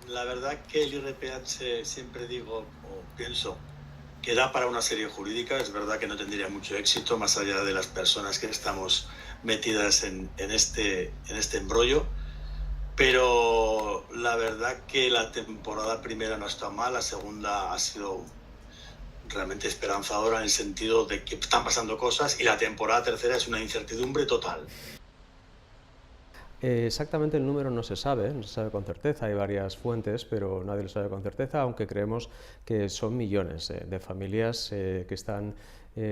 La verdad que el IRPH siempre digo o pienso que da para una serie jurídica. Es verdad que no tendría mucho éxito más allá de las personas que estamos metidas en este embrollo. Pero la verdad que la temporada primera no está mal, la segunda ha sido realmente esperanzadora en el sentido de que están pasando cosas y la temporada tercera es una incertidumbre total. Exactamente el número no se sabe con certeza, hay varias fuentes, pero nadie lo sabe con certeza, aunque creemos que son millones de familias que están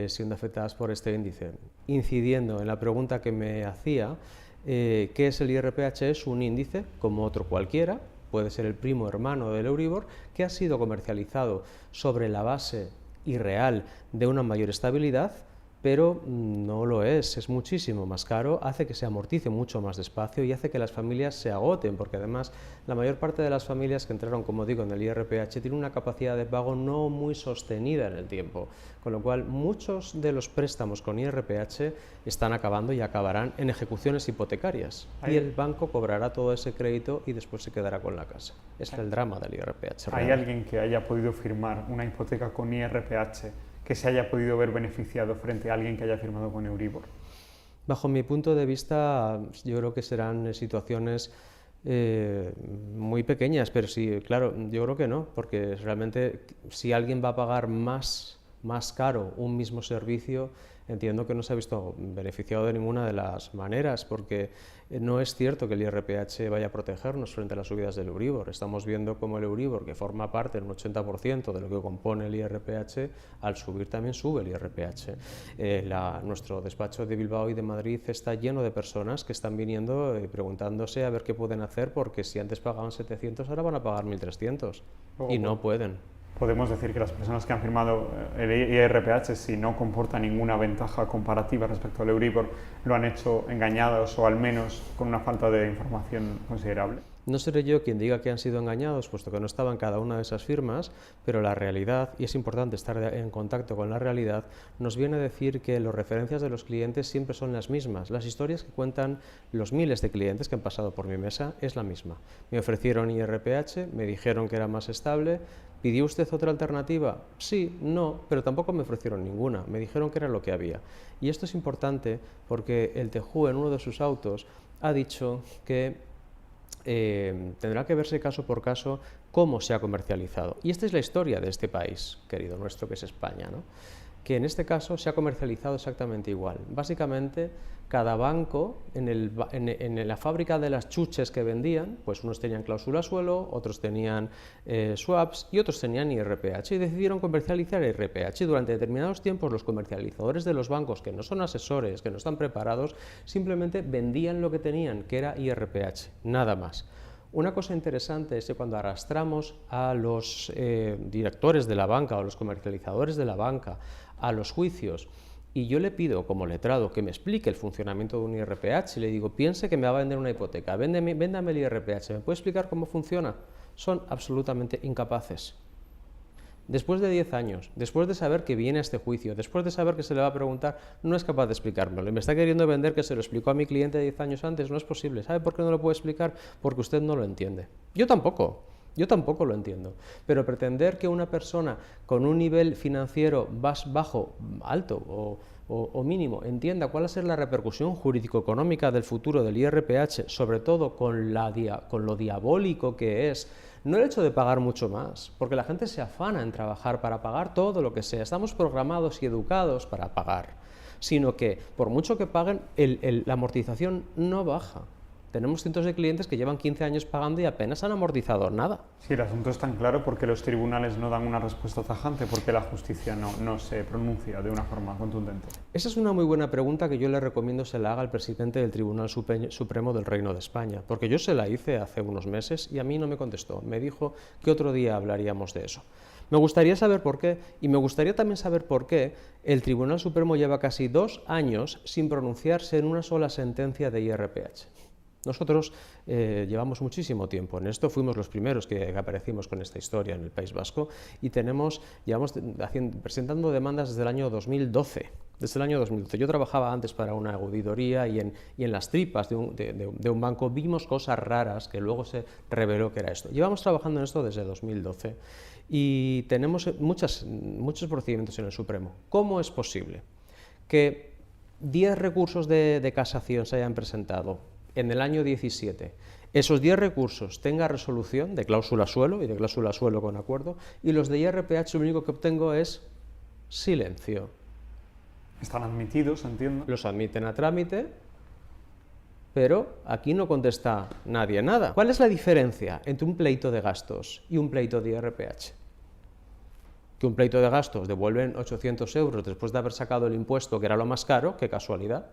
siendo afectadas por este índice. Incidiendo en la pregunta que me hacía, ¿qué es el IRPH? Es un índice como otro cualquiera, puede ser el primo hermano del Euribor, que ha sido comercializado sobre la base irreal de una mayor estabilidad, pero no lo es muchísimo más caro, hace que se amortice mucho más despacio y hace que las familias se agoten, porque además la mayor parte de las familias que entraron, como digo, en el IRPH tienen una capacidad de pago no muy sostenida en el tiempo, con lo cual muchos de los préstamos con IRPH están acabando y acabarán en ejecuciones hipotecarias y el banco cobrará todo ese crédito y después se quedará con la casa. Es el drama del IRPH. ¿Hay alguien que haya podido firmar una hipoteca con IRPH que se haya podido ver beneficiado frente a alguien que haya firmado con Euribor? Bajo mi punto de vista, yo creo que serán situaciones muy pequeñas, pero sí, claro, yo creo que no, porque realmente si alguien va a pagar más caro un mismo servicio, entiendo que no se ha visto beneficiado de ninguna de las maneras, porque no es cierto que el IRPH vaya a protegernos frente a las subidas del Euribor. Estamos viendo cómo el Euribor, que forma parte en un 80% de lo que compone el IRPH, al subir también sube el IRPH. Nuestro despacho de Bilbao y de Madrid está lleno de personas que están viniendo y preguntándose a ver qué pueden hacer, porque si antes pagaban 700, ahora van a pagar 1.300 y no pueden. Podemos decir que las personas que han firmado el IRPH, si no comporta ninguna ventaja comparativa respecto al Euribor, lo han hecho engañados o al menos con una falta de información considerable. No seré yo quien diga que han sido engañados, puesto que no estaba en cada una de esas firmas, pero la realidad, y es importante estar en contacto con la realidad, nos viene a decir que las referencias de los clientes siempre son las mismas. Las historias que cuentan los miles de clientes que han pasado por mi mesa es la misma. Me ofrecieron IRPH, me dijeron que era más estable. ¿Pidió usted otra alternativa? Sí, no, pero tampoco me ofrecieron ninguna. Me dijeron que era lo que había. Y esto es importante porque el TJUE en uno de sus autos ha dicho que tendrá que verse caso por caso cómo se ha comercializado. Y esta es la historia de este país, querido nuestro, que es España, ¿no? Que en este caso se ha comercializado exactamente igual. Básicamente, cada banco, en la fábrica de las chuches que vendían, pues unos tenían cláusula suelo, otros tenían swaps y otros tenían IRPH, y decidieron comercializar IRPH. Durante determinados tiempos los comercializadores de los bancos, que no son asesores, que no están preparados, simplemente vendían lo que tenían, que era IRPH, nada más. Una cosa interesante es que cuando arrastramos a los directores de la banca o a los comercializadores de la banca a los juicios, y yo le pido como letrado que me explique el funcionamiento de un IRPH, y le digo, piense que me va a vender una hipoteca, véndame el IRPH, ¿me puede explicar cómo funciona? Son absolutamente incapaces. Después de 10 años, después de saber que viene a este juicio, después de saber que se le va a preguntar, no es capaz de explicármelo. Y me está queriendo vender que se lo explicó a mi cliente 10 años antes. No es posible. ¿Sabe por qué no lo puede explicar? Porque usted no lo entiende. Yo tampoco lo entiendo. Pero pretender que una persona con un nivel financiero bajo, alto o mínimo entienda cuál va a ser la repercusión jurídico-económica del futuro del IRPH, sobre todo con lo diabólico que es, no el hecho de pagar mucho más, porque la gente se afana en trabajar para pagar todo lo que sea, estamos programados y educados para pagar, sino que por mucho que paguen, la amortización no baja. Tenemos cientos de clientes que llevan 15 años pagando y apenas han amortizado nada. Sí, el asunto es tan claro porque los tribunales no dan una respuesta tajante, porque la justicia no se pronuncia de una forma contundente. Esa es una muy buena pregunta que yo le recomiendo se la haga al presidente del Tribunal Supremo del Reino de España, porque yo se la hice hace unos meses y a mí no me contestó. Me dijo que otro día hablaríamos de eso. Me gustaría saber por qué, y me gustaría también saber por qué el Tribunal Supremo lleva casi 2 años sin pronunciarse en una sola sentencia de IRPH. Nosotros llevamos muchísimo tiempo en esto, fuimos los primeros que aparecimos con esta historia en el País Vasco y llevamos presentando demandas desde el año 2012. Desde el año 2012. Yo trabajaba antes para una auditoría y en las tripas de un banco vimos cosas raras que luego se reveló que era esto. Llevamos trabajando en esto desde 2012 y tenemos muchos procedimientos en el Supremo. ¿Cómo es posible que 10 recursos de casación se hayan presentado en el año 17, esos 10 recursos tengan resolución de cláusula suelo y de cláusula suelo con acuerdo, y los de IRPH lo único que obtengo es silencio? Están admitidos, entiendo. Los admiten a trámite, pero aquí no contesta nadie nada. ¿Cuál es la diferencia entre un pleito de gastos y un pleito de IRPH? Que un pleito de gastos devuelven 800 euros después de haber sacado el impuesto, que era lo más caro, qué casualidad,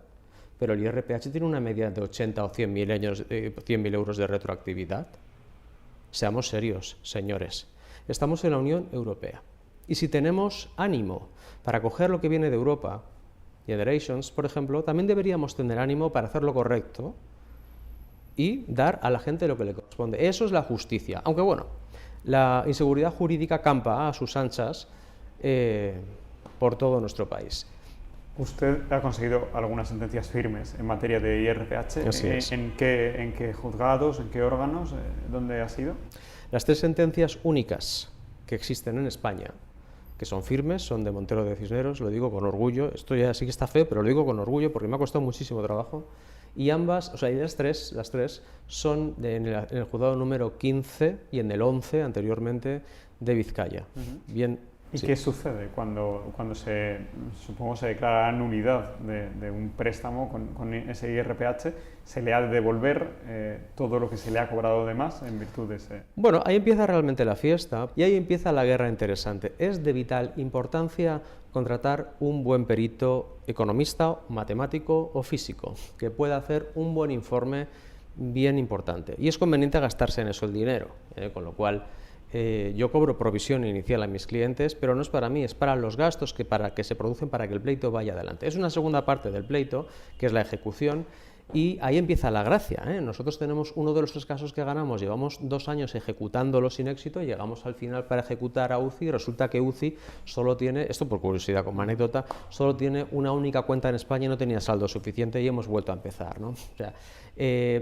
pero el IRPH tiene una media de 80 o 100.000 euros de retroactividad. Seamos serios, señores. Estamos en la Unión Europea. Y si tenemos ánimo para coger lo que viene de Europa, Generations, por ejemplo, también deberíamos tener ánimo para hacer lo correcto y dar a la gente lo que le corresponde. Eso es la justicia. Aunque bueno, la inseguridad jurídica campa a sus anchas por todo nuestro país. Usted ha conseguido algunas sentencias firmes en materia de IRPH. Así es. ¿En qué juzgados, en qué órganos, dónde ha sido? Las 3 sentencias únicas que existen en España, que son firmes, son de Montero de Cisneros, lo digo con orgullo. Esto ya sí que está feo, pero lo digo con orgullo porque me ha costado muchísimo trabajo. Y ambas, o sea, y las tres son en el juzgado número 15 y en el 11 anteriormente de Vizcaya. Bien. ¿Y sí. qué sucede cuando supongo se declara la nulidad de un préstamo con ese IRPH? ¿Se le ha de devolver todo lo que se le ha cobrado de más en virtud de ese...? Bueno, ahí empieza realmente la fiesta y ahí empieza la guerra interesante. Es de vital importancia contratar un buen perito economista, matemático o físico que pueda hacer un buen informe bien importante. Y es conveniente gastarse en eso el dinero, con lo cual... yo cobro provisión inicial a mis clientes, pero no es para mí, es para los gastos que se producen para que el pleito vaya adelante. Es una segunda parte del pleito, que es la ejecución, y ahí empieza la gracia. Nosotros tenemos uno de los 3 casos que ganamos, llevamos 2 años ejecutándolo sin éxito, y llegamos al final para ejecutar a UCI, y resulta que UCI solo tiene, esto por curiosidad como anécdota, solo tiene una única cuenta en España y no tenía saldo suficiente y hemos vuelto a empezar, ¿no? O sea,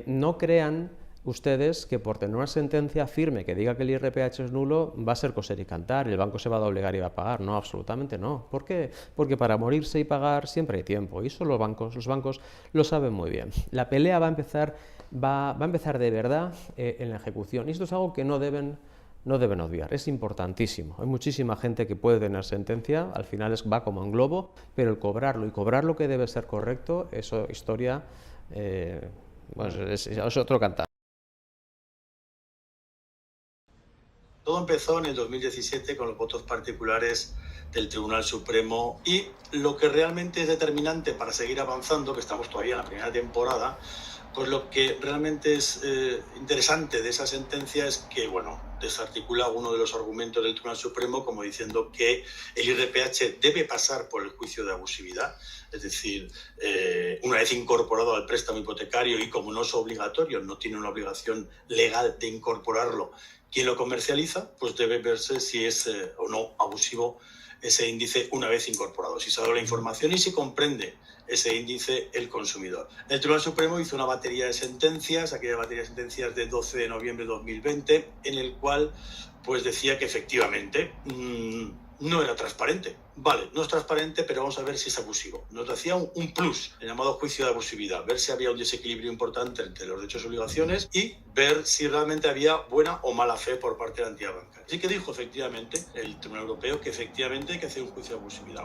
no crean ustedes que por tener una sentencia firme que diga que el IRPH es nulo va a ser coser y cantar y el banco se va a doblegar y va a pagar. No, absolutamente no. ¿Por qué? Porque para morirse y pagar siempre hay tiempo y eso los bancos lo saben muy bien. La pelea va a empezar de verdad en la ejecución y esto es algo que no deben obviar, es importantísimo. Hay muchísima gente que puede tener sentencia, al final va como en globo, pero el cobrarlo y cobrar lo que debe ser correcto, eso historia, bueno, es otro cantar. Todo empezó en el 2017 con los votos particulares del Tribunal Supremo y lo que realmente es determinante para seguir avanzando, que estamos todavía en la primera temporada, pues lo que realmente es interesante de esa sentencia es que, bueno, desarticula uno de los argumentos del Tribunal Supremo como diciendo que el IRPH debe pasar por el juicio de abusividad, es decir, una vez incorporado al préstamo hipotecario y como no es obligatorio, no tiene una obligación legal de incorporarlo, quien lo comercializa, pues debe verse si es o no abusivo ese índice una vez incorporado, si se ha dado la información y si comprende ese índice el consumidor. El Tribunal Supremo hizo una batería de sentencias, aquella batería de sentencias de 12 de noviembre de 2020, en el cual pues decía que efectivamente no era transparente. Vale, no es transparente, pero vamos a ver si es abusivo. Nos hacía un plus, el llamado juicio de abusividad, ver si había un desequilibrio importante entre los derechos y obligaciones y ver si realmente había buena o mala fe por parte de la entidad bancaria. Así que dijo efectivamente el Tribunal Europeo que efectivamente hay que hacer un juicio de abusividad,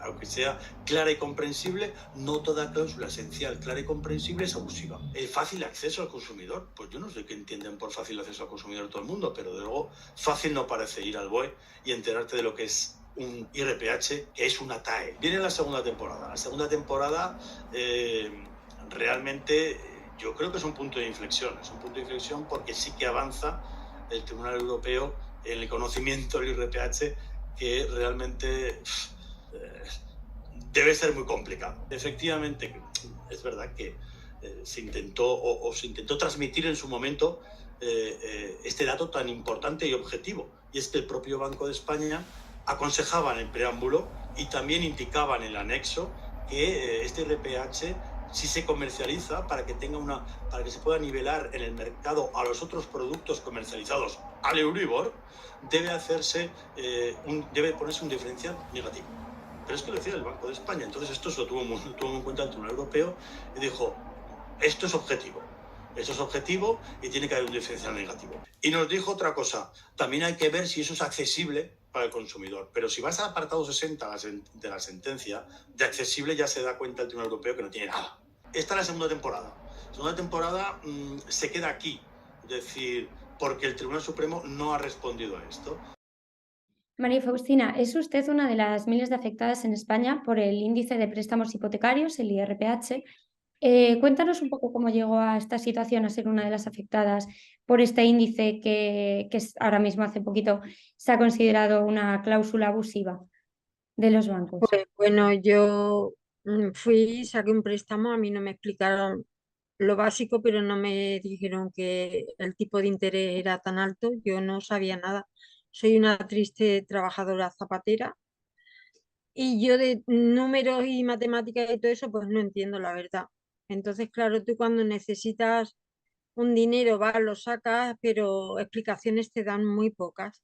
aunque sea clara y comprensible, no toda cláusula esencial clara y comprensible es abusiva. El fácil acceso al consumidor, pues yo no sé qué entienden por fácil acceso al consumidor todo el mundo, pero de luego fácil no parece ir al BOE y enterarte de lo que es un IRPH, que es una TAE. Viene la segunda temporada. La segunda temporada realmente yo creo que es un punto de inflexión. Es un punto de inflexión porque sí que avanza el Tribunal Europeo en el conocimiento del IRPH, que realmente debe ser muy complicado. Efectivamente, es verdad que se intentó transmitir en su momento este dato tan importante y objetivo. Y es que el propio Banco de España aconsejaba en el preámbulo y también indicaba en el anexo que este IRPH, si se comercializa, para que se pueda nivelar en el mercado a los otros productos comercializados al Euribor, debe ponerse un diferencial negativo. Pero es que lo decía el Banco de España. Entonces esto se lo tuvo en cuenta el Tribunal Europeo y dijo, esto es objetivo y tiene que haber un diferencial negativo. Y nos dijo otra cosa, también hay que ver si eso es accesible para el consumidor. Pero si vas al apartado 60 de la sentencia, de accesible ya se da cuenta el Tribunal Europeo que no tiene nada. Esta es la segunda temporada. La segunda temporada se queda aquí, es decir, porque el Tribunal Supremo no ha respondido a esto. María Faustina, es usted una de las miles de afectadas en España por el índice de préstamos hipotecarios, el IRPH. Cuéntanos un poco cómo llegó a esta situación, a ser una de las afectadas por este índice que ahora mismo, hace poquito, se ha considerado una cláusula abusiva de los bancos. Pues bueno, yo saqué un préstamo, a mí no me explicaron lo básico, pero no me dijeron que el tipo de interés era tan alto, yo no sabía nada. Soy una triste trabajadora zapatera y yo de números y matemáticas y todo eso, pues no entiendo la verdad. Entonces, claro, tú cuando necesitas un dinero vas, lo sacas, pero explicaciones te dan muy pocas.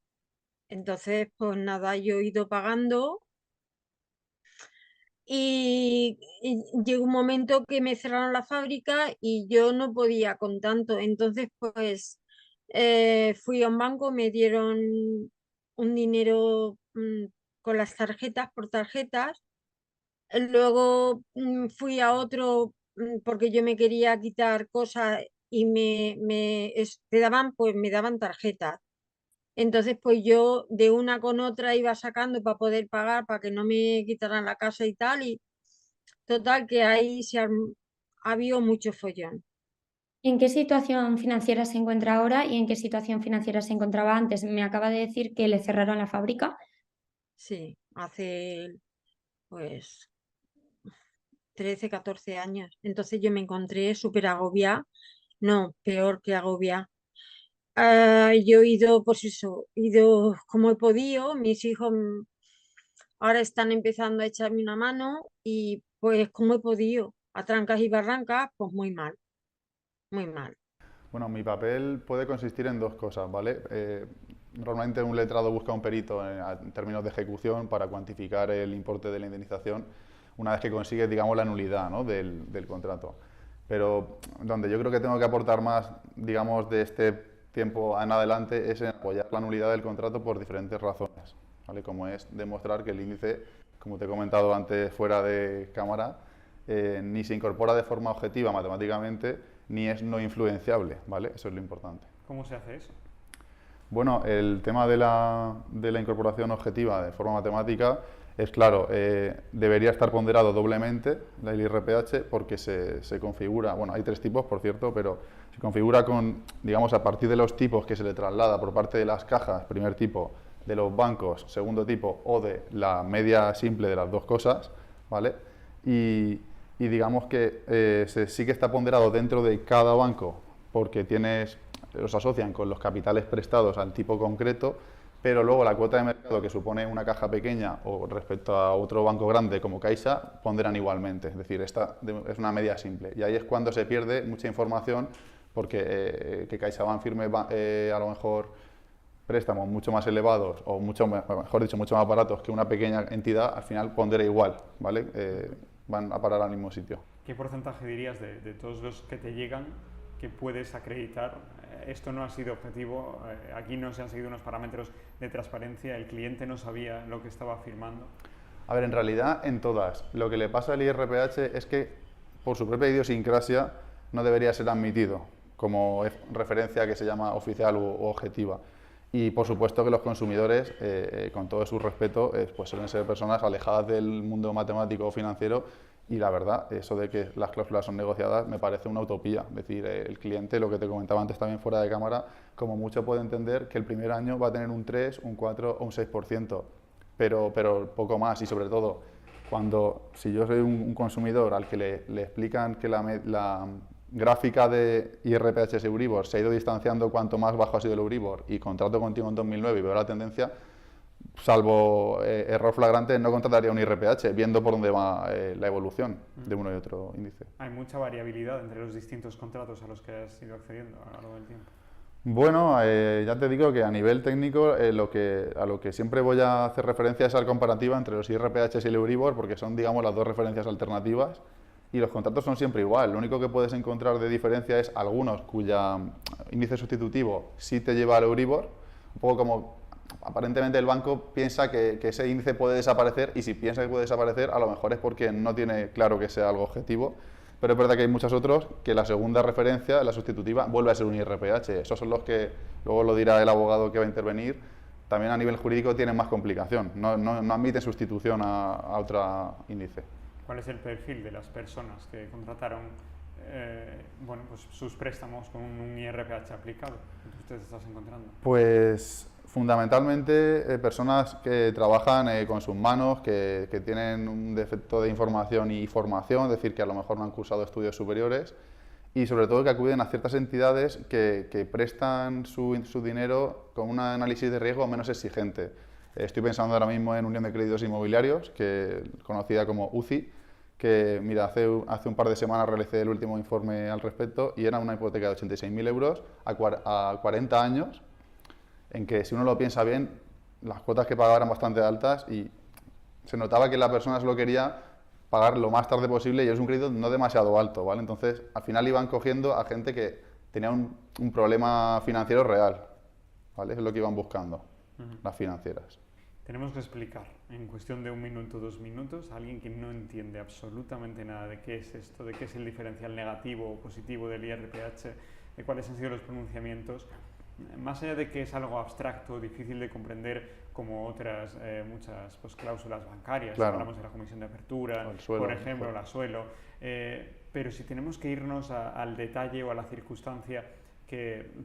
Entonces, pues nada, yo he ido pagando y llegó un momento que me cerraron la fábrica y yo no podía con tanto. Entonces, pues fui a un banco, me dieron un dinero con las tarjetas, por tarjetas. Luego fui a otro porque yo me quería quitar cosas y me daban tarjetas. Entonces, pues yo de una con otra iba sacando para poder pagar, para que no me quitaran la casa y tal, y total que ahí ha habido mucho follón. ¿En qué situación financiera se encuentra ahora y en qué situación financiera se encontraba antes? Me acaba de decir que le cerraron la fábrica. Sí, hace pues 13, 14 años. Entonces yo me encontré súper agobiada, no, peor que agobiada. Yo he ido, pues eso, he ido como he podido, mis hijos ahora están empezando a echarme una mano y pues como he podido, a trancas y barrancas, pues muy mal, muy mal. Bueno, mi papel puede consistir en dos cosas, ¿vale? Normalmente un letrado busca un perito en términos de ejecución para cuantificar el importe de la indemnización una vez que consigue, digamos, la nulidad, ¿no?, del contrato. Pero donde yo creo que tengo que aportar más, digamos, de este tiempo en adelante es en apoyar la nulidad del contrato por diferentes razones, ¿vale? Como es demostrar que el índice, como te he comentado antes fuera de cámara, ni se incorpora de forma objetiva matemáticamente, ni es no influenciable, ¿vale? Eso es lo importante. ¿Cómo se hace eso? Bueno, el tema de la incorporación objetiva de forma matemática es claro, debería estar ponderado doblemente el IRPH porque se configura, bueno, hay tres tipos, por cierto, pero se configura con, digamos, a partir de los tipos que se le traslada por parte de las cajas, primer tipo, de los bancos, segundo tipo, o de la media simple de las dos cosas, ¿vale? Y digamos que sí que está ponderado dentro de cada banco porque los asocian con los capitales prestados al tipo concreto, pero luego la cuota de mercado que supone una caja pequeña o respecto a otro banco grande como Caixa ponderan igualmente, es decir, esta es una media simple y ahí es cuando se pierde mucha información porque que CaixaBank firme a lo mejor préstamos mucho más elevados o mejor dicho, mucho más baratos que una pequeña entidad, al final pondera igual, ¿vale? Van a parar al mismo sitio. ¿Qué porcentaje dirías de todos los que te llegan que puedes acreditar? Esto no ha sido objetivo, aquí no se han seguido unos parámetros de transparencia, el cliente no sabía lo que estaba firmando. A ver, en realidad en todas. Lo que le pasa al IRPH es que por su propia idiosincrasia no debería ser admitido como referencia que se llama oficial u objetiva. Y por supuesto que los consumidores, con todo su respeto, pues suelen ser personas alejadas del mundo matemático o financiero y la verdad, eso de que las cláusulas son negociadas me parece una utopía. Es decir, el cliente, lo que te comentaba antes también fuera de cámara, como mucho puede entender que el primer año va a tener un 3, un 4 o un 6%, pero poco más y sobre todo, si yo soy un consumidor al que le explican que gráfica de IRPH Euribor se ha ido distanciando cuanto más bajo ha sido el Euribor y contrato contigo en 2009 y veo la tendencia, salvo error flagrante, no contrataría un IRPH, viendo por dónde va la evolución de uno y otro índice. Hay mucha variabilidad entre los distintos contratos a los que has ido accediendo a lo largo del tiempo. Bueno, ya te digo que a nivel técnico a lo que siempre voy a hacer referencia es a la comparativa entre los IRPH y el Euribor, porque son, digamos, las dos referencias alternativas y los contratos son siempre igual. Lo único que puedes encontrar de diferencia es algunos cuya índice sustitutivo sí te lleva al Euribor, un poco como aparentemente el banco piensa que ese índice puede desaparecer, y si piensa que puede desaparecer a lo mejor es porque no tiene claro que sea algo objetivo. Pero es verdad que hay muchos otros que la segunda referencia, la sustitutiva, vuelve a ser un IRPH. Esos son los que, luego lo dirá el abogado que va a intervenir, también a nivel jurídico tienen más complicación. No admiten sustitución a otro índice. ¿Cuál es el perfil de las personas que contrataron bueno, pues sus préstamos con un IRPH aplicado que usted estás encontrando? Pues fundamentalmente personas que trabajan con sus manos, que tienen un defecto de información y formación, es decir, que a lo mejor no han cursado estudios superiores, y sobre todo que acuden a ciertas entidades que prestan su dinero con un análisis de riesgo menos exigente. Estoy pensando ahora mismo en Unión de Créditos Inmobiliarios, conocida como UCI, que mira, hace un par de semanas realicé el último informe al respecto y era una hipoteca de 86.000 euros a 40 años, en que si uno lo piensa bien, las cuotas que pagaba eran bastante altas y se notaba que la persona solo quería pagar lo más tarde posible y es un crédito no demasiado alto, ¿vale? Entonces, al final iban cogiendo a gente que tenía un problema financiero real, ¿vale? Es lo que iban buscando las financieras. Tenemos que explicar en cuestión de 1 minuto, 2 minutos a alguien que no entiende absolutamente nada de qué es esto, de qué es el diferencial negativo o positivo del IRPH, de cuáles han sido los pronunciamientos. Más allá de que es algo abstracto, difícil de comprender, como otras muchas cláusulas bancarias, claro. Hablamos de la comisión de apertura, suelo, por ejemplo, la suelo, pero si tenemos que irnos al detalle o a la circunstancia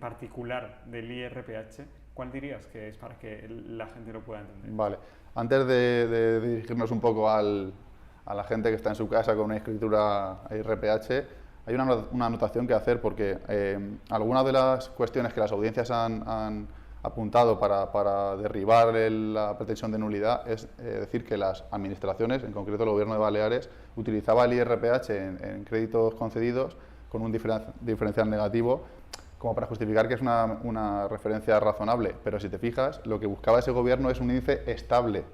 particular del IRPH, ¿cuál dirías que es para que la gente lo pueda entender? Vale, antes de dirigirnos un poco a la gente que está en su casa con una escritura IRPH, hay una anotación que hacer porque algunas de las cuestiones que las audiencias han apuntado para derribar la pretensión de nulidad es decir que las administraciones, en concreto el Gobierno de Baleares, utilizaba el IRPH en créditos concedidos con un diferencial negativo como para justificar que es una referencia razonable, pero si te fijas, lo que buscaba ese gobierno es un índice estable.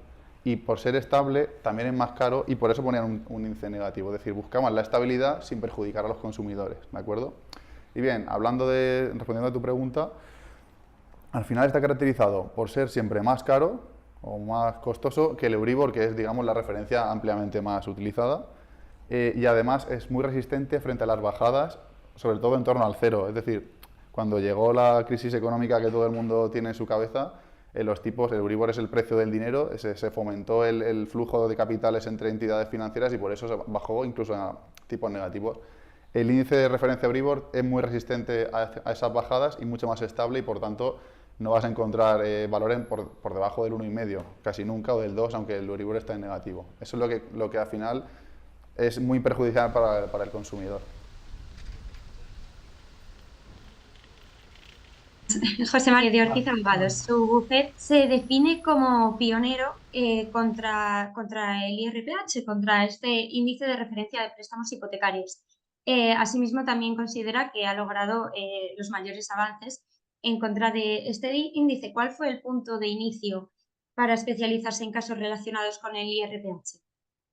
Y por ser estable también es más caro y por eso ponían un índice negativo. Es decir, buscaban la estabilidad sin perjudicar a los consumidores, ¿de acuerdo? Y bien, respondiendo a tu pregunta, al final está caracterizado por ser siempre más caro o más costoso que el Euribor, que es, digamos, la referencia ampliamente más utilizada, y además es muy resistente frente a las bajadas, sobre todo en torno al cero. Es decir, cuando llegó la crisis económica que todo el mundo tiene en su cabeza, el Euribor es el precio del dinero, se fomentó el flujo de capitales entre entidades financieras y por eso se bajó incluso a tipos negativos. El índice de referencia Euribor es muy resistente a esas bajadas y mucho más estable y por tanto no vas a encontrar valores por debajo del 1,5, casi nunca, o del 2, aunque el Euribor está en negativo. Eso es lo que al final es muy perjudicial para el consumidor. José María de Ortiz Abogados, su bufete se define como pionero contra el IRPH, contra este índice de referencia de préstamos hipotecarios. Asimismo, también considera que ha logrado los mayores avances en contra de este índice. ¿Cuál fue el punto de inicio para especializarse en casos relacionados con el IRPH?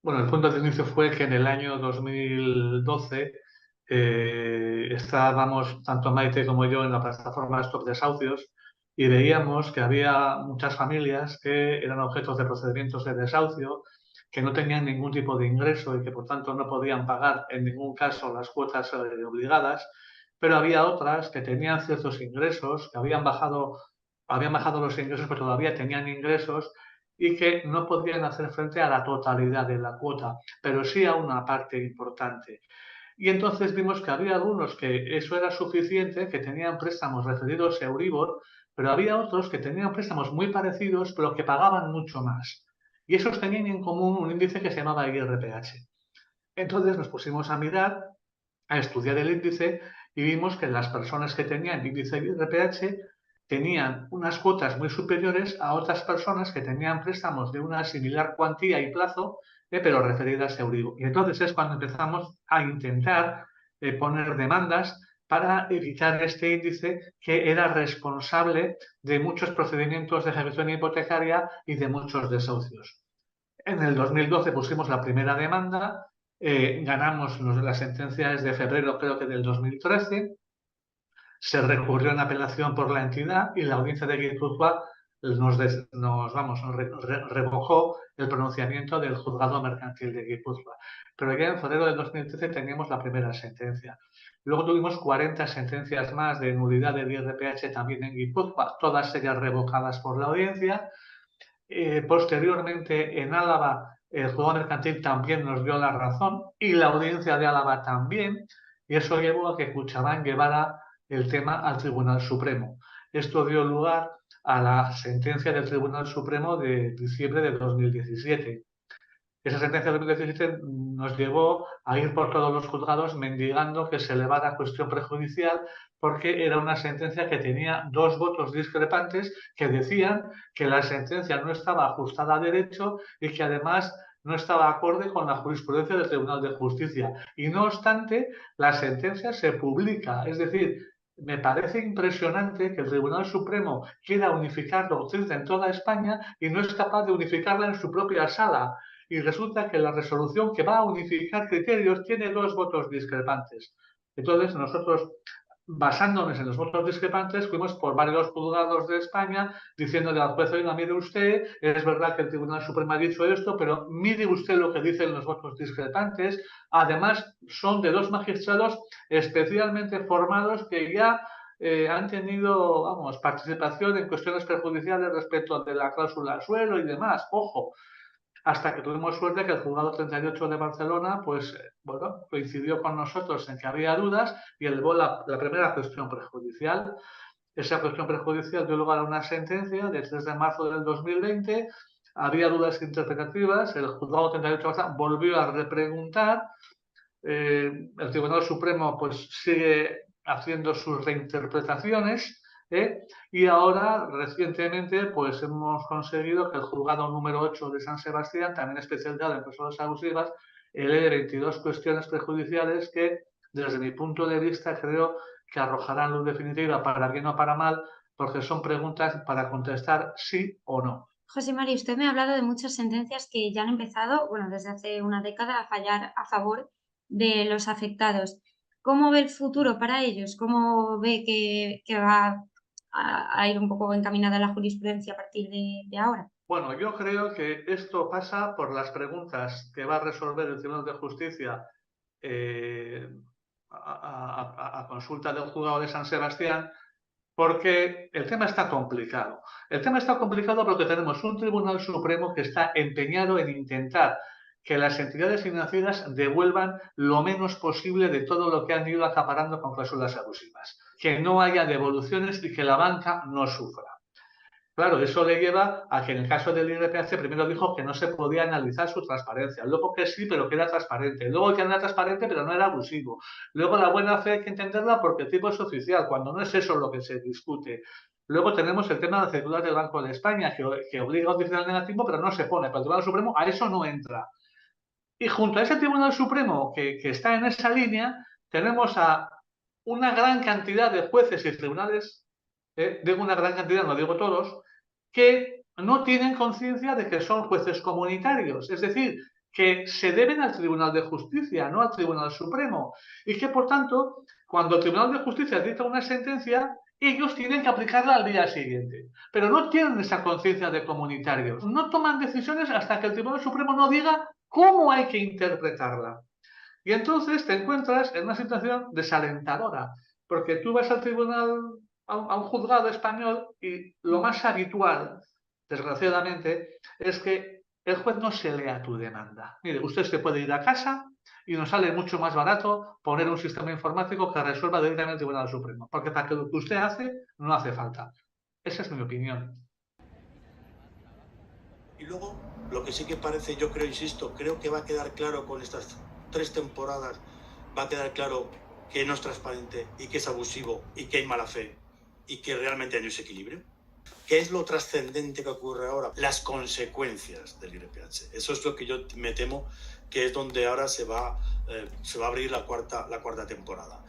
Bueno, el punto de inicio fue que en el año 2012 estábamos, tanto Maite como yo, en la plataforma Stop Desahucios y veíamos que había muchas familias que eran objetos de procedimientos de desahucio, que no tenían ningún tipo de ingreso y que por tanto no podían pagar en ningún caso las cuotas obligadas, pero había otras que tenían ciertos ingresos, que habían bajado los ingresos, pero todavía tenían ingresos y que no podían hacer frente a la totalidad de la cuota, pero sí a una parte importante. Y entonces vimos que había algunos que eso era suficiente, que tenían préstamos referidos a Euribor, pero había otros que tenían préstamos muy parecidos, pero que pagaban mucho más. Y esos tenían en común un índice que se llamaba IRPH. Entonces nos pusimos a mirar a estudiar el índice y vimos que las personas que tenían índice de IRPH tenían unas cuotas muy superiores a otras personas que tenían préstamos de una similar cuantía y plazo, pero referidas a Euribor. Y entonces es cuando empezamos a intentar poner demandas para evitar este índice que era responsable de muchos procedimientos de ejecución hipotecaria y de muchos desahucios. En el 2012 pusimos la primera demanda, ganamos la sentencia es de febrero, creo que del 2013, se recurrió en apelación por la entidad y la audiencia de Guipúzcoa revocó el pronunciamiento del juzgado mercantil de Guipúzcoa. Pero ya en febrero de 2013 teníamos la primera sentencia. Luego tuvimos 40 sentencias más de nulidad del IRPH también en Guipúzcoa, todas ellas revocadas por la audiencia. Posteriormente en Álava el juzgado mercantil también nos dio la razón y la audiencia de Álava también, y eso llevó a que Kutxabank llevara el tema al Tribunal Supremo. Esto dio lugar a la sentencia del Tribunal Supremo de diciembre de 2017. Esa sentencia de 2017 nos llevó a ir por todos los juzgados mendigando que se elevara cuestión prejudicial porque era una sentencia que tenía dos votos discrepantes que decían que la sentencia no estaba ajustada a derecho y que además no estaba acorde con la jurisprudencia del Tribunal de Justicia. Y no obstante, la sentencia se publica, es decir, me parece impresionante que el Tribunal Supremo quiera unificar doctrina en toda España y no es capaz de unificarla en su propia sala. Y resulta que la resolución que va a unificar criterios tiene dos votos discrepantes. Entonces, nosotros, basándonos en los votos discrepantes, fuimos por varios juzgados de España diciéndole al juez, oiga, mire usted, es verdad que el Tribunal Supremo ha dicho esto, pero mire usted lo que dicen los votos discrepantes. Además, son de dos magistrados especialmente formados que ya han tenido, participación en cuestiones perjudiciales respecto de la cláusula suelo y demás. Ojo, hasta que tuvimos suerte que el juzgado 38 de Barcelona, coincidió con nosotros en que había dudas y elevó la primera cuestión prejudicial. Esa cuestión prejudicial dio lugar a una sentencia del 3 de marzo del 2020. Había dudas interpretativas, el juzgado 38 volvió a repreguntar. El Tribunal Supremo pues sigue haciendo sus reinterpretaciones. Y ahora, recientemente, pues hemos conseguido que el juzgado número 8 de San Sebastián, también especializado en personas abusivas, eleve 22 cuestiones prejudiciales que, desde mi punto de vista, creo que arrojarán luz definitiva para bien o para mal, porque son preguntas para contestar sí o no. José María, usted me ha hablado de muchas sentencias que ya han empezado, desde hace una década, a fallar a favor de los afectados. ¿Cómo ve el futuro para ellos? ¿Cómo ve que va a ir un poco encaminada la jurisprudencia a partir de ahora? Bueno, yo creo que esto pasa por las preguntas que va a resolver el Tribunal de Justicia a consulta del juzgado de San Sebastián, porque el tema está complicado. El tema está complicado porque tenemos un Tribunal Supremo que está empeñado en intentar que las entidades financieras devuelvan lo menos posible de todo lo que han ido acaparando con cláusulas abusivas. Que no haya devoluciones y que la banca no sufra. Claro, eso le lleva a que en el caso del IRPH primero dijo que no se podía analizar su transparencia, luego que sí, pero que era transparente, luego que no era transparente, pero no era abusivo. Luego la buena fe hay que entenderla porque el tipo es oficial, cuando no es eso lo que se discute. Luego tenemos el tema de la circular del Banco de España, que obliga a utilizar el negativo, pero no se pone. Pero el Tribunal Supremo a eso no entra. Y junto a ese Tribunal Supremo que está en esa línea, tenemos a una gran cantidad de jueces y tribunales, digo una gran cantidad, no digo todos, que no tienen conciencia de que son jueces comunitarios, es decir, que se deben al Tribunal de Justicia, no al Tribunal Supremo, y que, por tanto, cuando el Tribunal de Justicia dicta una sentencia, ellos tienen que aplicarla al día siguiente, pero no tienen esa conciencia de comunitarios, no toman decisiones hasta que el Tribunal Supremo no diga cómo hay que interpretarla. Y entonces te encuentras en una situación desalentadora, porque tú vas al tribunal, a un juzgado español y lo más habitual, desgraciadamente, es que el juez no se lea tu demanda. Mire, usted se puede ir a casa y nos sale mucho más barato poner un sistema informático que resuelva directamente el Tribunal Supremo, porque para que lo que usted hace no hace falta. Esa es mi opinión. Y luego, lo que sí que parece, yo creo, insisto, creo que va a quedar claro con estas 3 temporadas, va a quedar claro que no es transparente y que es abusivo y que hay mala fe y que realmente hay un desequilibrio. ¿Qué es lo trascendente que ocurre ahora? Las consecuencias del IRPH. Eso es lo que yo me temo que es donde ahora se va a abrir la cuarta temporada.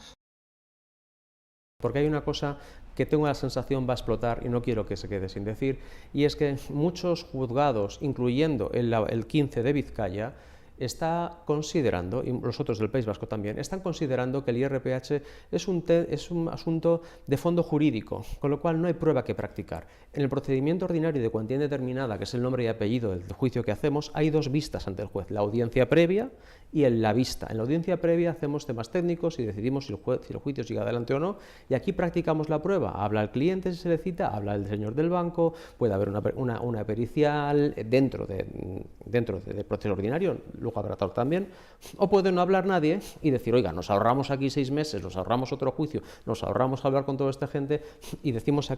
Porque hay una cosa que tengo la sensación va a explotar y no quiero que se quede sin decir, y es que muchos juzgados, incluyendo el 15 de Vizcaya, está considerando, y los otros del País Vasco también, están considerando que el IRPH es un asunto de fondo jurídico, con lo cual no hay prueba que practicar. En el procedimiento ordinario de cuantía indeterminada, que es el nombre y apellido del juicio que hacemos, hay dos vistas ante el juez, la audiencia previa y en la vista. En la audiencia previa hacemos temas técnicos y decidimos si el juicio sigue adelante o no, y aquí practicamos la prueba. Habla el cliente si se le cita, habla el señor del banco, puede haber una pericial dentro del proceso ordinario, luego habrá tal también, o puede no hablar nadie y decir, oiga, nos ahorramos aquí 6 meses, nos ahorramos otro juicio, nos ahorramos hablar con toda esta gente y damos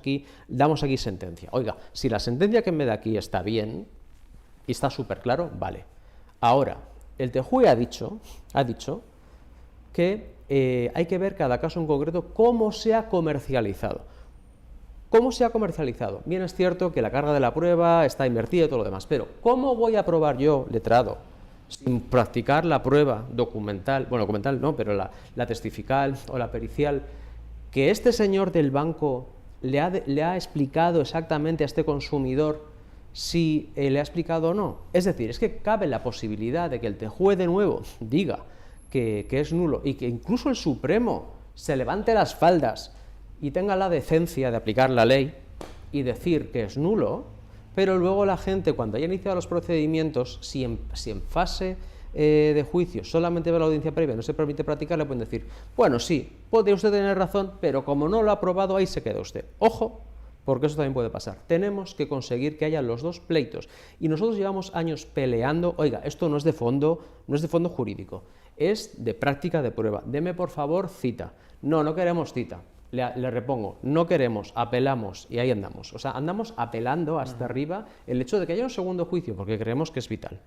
aquí sentencia. Oiga, si la sentencia que me da aquí está bien y está súper claro, vale. Ahora, el TJUE ha dicho que hay que ver cada caso en concreto cómo se ha comercializado. ¿Cómo se ha comercializado? Bien, es cierto que la carga de la prueba está invertida y todo lo demás, pero ¿cómo voy a probar yo, letrado, sin practicar la prueba documental, bueno, documental no, pero la testifical o la pericial, que este señor del banco le ha explicado exactamente a este consumidor si le ha explicado o no? Es decir, es que cabe la posibilidad de que el TJUE de nuevo diga que es nulo y que incluso el Supremo se levante las faldas y tenga la decencia de aplicar la ley y decir que es nulo, pero luego la gente, cuando haya iniciado los procedimientos, si en fase de juicio solamente ve la audiencia previa, no se permite practicar, le pueden decir, bueno, sí, puede usted tener razón, pero como no lo ha aprobado, ahí se queda usted. Ojo, porque eso también puede pasar. Tenemos que conseguir que haya los dos pleitos. Y nosotros llevamos años peleando, oiga, esto no es de fondo jurídico, es de práctica de prueba. Deme, por favor, cita. No queremos cita. Le repongo, no queremos, apelamos, y ahí andamos. O sea, andamos apelando hasta arriba el hecho de que haya un segundo juicio, porque creemos que es vital.